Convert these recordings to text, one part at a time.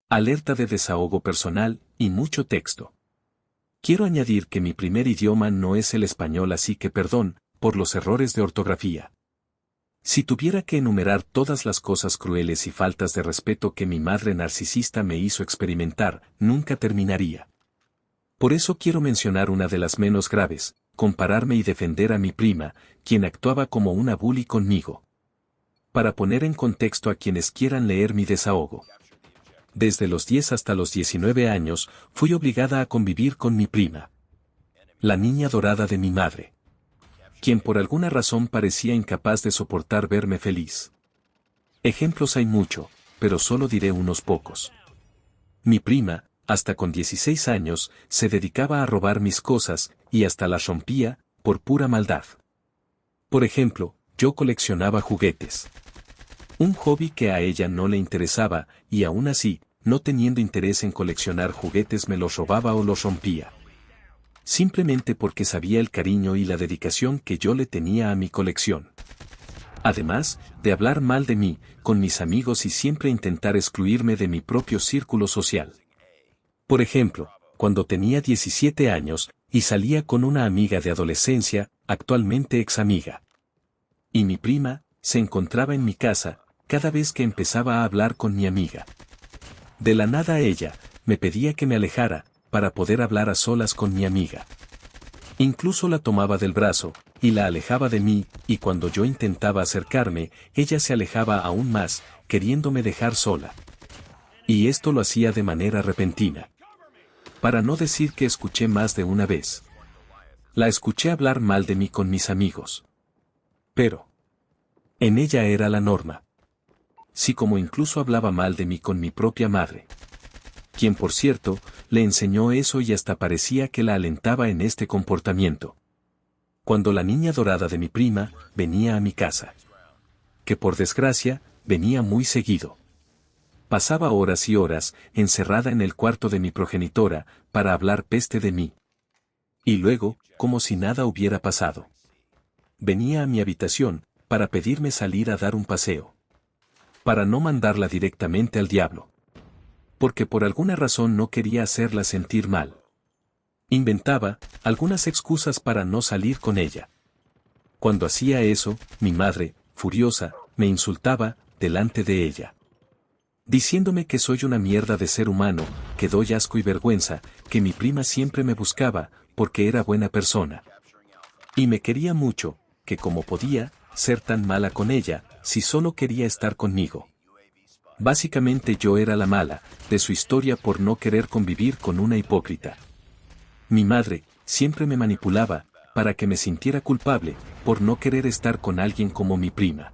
Alerta de desahogo personal y mucho texto. Quiero añadir que mi primer idioma no es el español, así que perdón por los errores de ortografía. Si tuviera que enumerar todas las cosas crueles y faltas de respeto que mi madre narcisista me hizo experimentar, nunca terminaría. Por eso quiero mencionar una de las menos graves: compararme y defender a mi prima, quien actuaba como una bully conmigo. Para poner en contexto a quienes quieran leer mi desahogo. Desde los 10 hasta los 19 años, fui obligada a convivir con mi prima, la niña dorada de mi madre, quien por alguna razón parecía incapaz de soportar verme feliz. Ejemplos hay mucho, pero solo diré unos pocos. Mi prima, hasta con 16 años, se dedicaba a robar mis cosas, y hasta las rompía, por pura maldad. Por ejemplo, yo coleccionaba juguetes. Un hobby que a ella no le interesaba, y aún así, no teniendo interés en coleccionar juguetes, me los robaba o los rompía. Simplemente porque sabía el cariño y la dedicación que yo le tenía a mi colección. Además, de hablar mal de mí, con mis amigos, y siempre intentar excluirme de mi propio círculo social. Por ejemplo, cuando tenía 17 años, y salía con una amiga de adolescencia, actualmente ex amiga. Y mi prima, se encontraba en mi casa, cada vez que empezaba a hablar con mi amiga. De la nada ella, me pedía que me alejara, para poder hablar a solas con mi amiga. Incluso la tomaba del brazo, y la alejaba de mí, y cuando yo intentaba acercarme, ella se alejaba aún más, queriéndome dejar sola. Y esto lo hacía de manera repentina. Para no decir que escuché más de una vez. La escuché hablar mal de mí con mis amigos. Pero en ella era la norma. Sí, como incluso hablaba mal de mí con mi propia madre. Quien, por cierto, le enseñó eso y hasta parecía que la alentaba en este comportamiento. Cuando la niña dorada de mi prima venía a mi casa. Que por desgracia, venía muy seguido. Pasaba horas y horas, encerrada en el cuarto de mi progenitora, para hablar peste de mí. Y luego, como si nada hubiera pasado. Venía a mi habitación, para pedirme salir a dar un paseo. Para no mandarla directamente al diablo. Porque por alguna razón no quería hacerla sentir mal. Inventaba algunas excusas para no salir con ella. Cuando hacía eso, mi madre, furiosa, me insultaba delante de ella. Diciéndome que soy una mierda de ser humano, que doy asco y vergüenza, que mi prima siempre me buscaba, porque era buena persona. Y me quería mucho, que cómo podía ser tan mala con ella, si solo quería estar conmigo. Básicamente yo era la mala de su historia por no querer convivir con una hipócrita. Mi madre siempre me manipulaba, para que me sintiera culpable, por no querer estar con alguien como mi prima.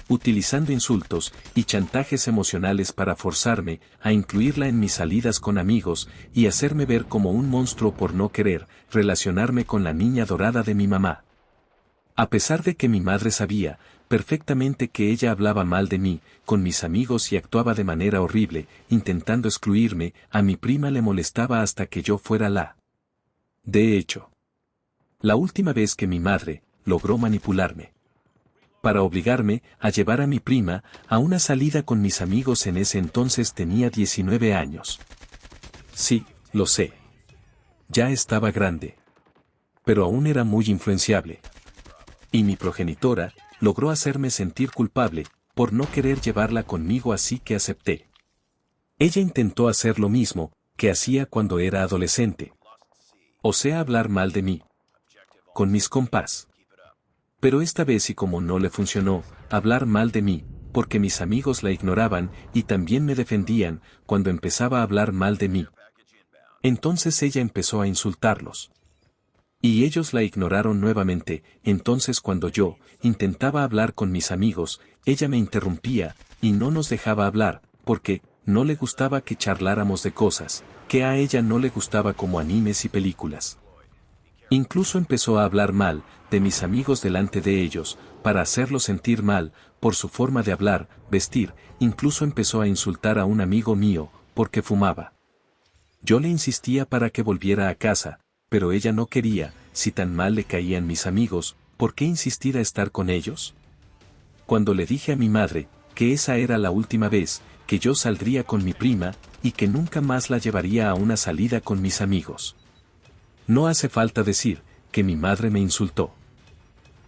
Utilizando insultos y chantajes emocionales para forzarme a incluirla en mis salidas con amigos, y hacerme ver como un monstruo por no querer relacionarme con la niña dorada de mi mamá. A pesar de que mi madre sabía perfectamente que ella hablaba mal de mí con mis amigos y actuaba de manera horrible, intentando excluirme, a mi prima le molestaba hasta que yo fuera la. De hecho, la última vez que mi madre logró manipularme para obligarme a llevar a mi prima a una salida con mis amigos, en ese entonces tenía 19 años. Sí, lo sé. Ya estaba grande. Pero aún era muy influenciable. Y mi progenitora logró hacerme sentir culpable por no querer llevarla conmigo, así que acepté. Ella intentó hacer lo mismo que hacía cuando era adolescente. O sea, hablar mal de mí con mis compas. Pero esta vez, y como no le funcionó hablar mal de mí, porque mis amigos la ignoraban y también me defendían cuando empezaba a hablar mal de mí. Entonces ella empezó a insultarlos. Y ellos la ignoraron nuevamente. Entonces cuando yo intentaba hablar con mis amigos, ella me interrumpía y no nos dejaba hablar, porque no le gustaba que charláramos de cosas que a ella no le gustaba, como animes y películas. Incluso empezó a hablar mal de mis amigos delante de ellos, para hacerlos sentir mal por su forma de hablar, vestir. Incluso empezó a insultar a un amigo mío porque fumaba. Yo le insistía para que volviera a casa, pero ella no quería. Si tan mal le caían mis amigos, ¿por qué insistir a estar con ellos? Cuando le dije a mi madre que esa era la última vez que yo saldría con mi prima, y que nunca más la llevaría a una salida con mis amigos. No hace falta decir, que mi madre me insultó.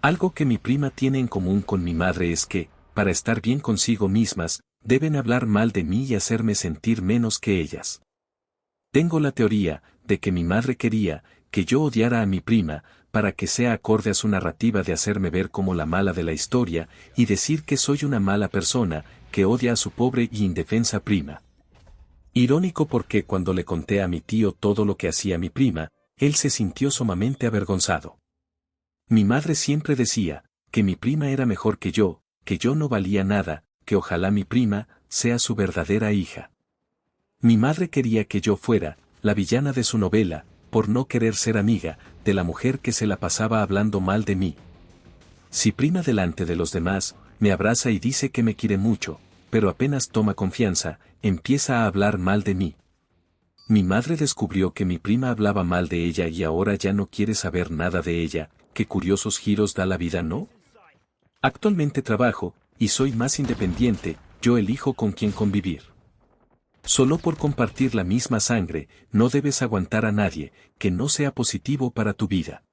Algo que mi prima tiene en común con mi madre es que, para estar bien consigo mismas, deben hablar mal de mí y hacerme sentir menos que ellas. Tengo la teoría, de que mi madre quería, que yo odiara a mi prima, para que sea acorde a su narrativa de hacerme ver como la mala de la historia, y decir que soy una mala persona, que odia a su pobre y indefensa prima. Irónico porque cuando le conté a mi tío todo lo que hacía mi prima, él se sintió sumamente avergonzado. Mi madre siempre decía, que mi prima era mejor que yo no valía nada, que ojalá mi prima sea su verdadera hija. Mi madre quería que yo fuera la villana de su novela, por no querer ser amiga de la mujer que se la pasaba hablando mal de mí. Si prima delante de los demás, me abraza y dice que me quiere mucho, pero apenas toma confianza, empieza a hablar mal de mí. Mi madre descubrió que mi prima hablaba mal de ella y ahora ya no quiere saber nada de ella. Qué curiosos giros da la vida, ¿no? Actualmente trabajo, y soy más independiente, yo elijo con quién convivir. Solo por compartir la misma sangre, no debes aguantar a nadie, que no sea positivo para tu vida.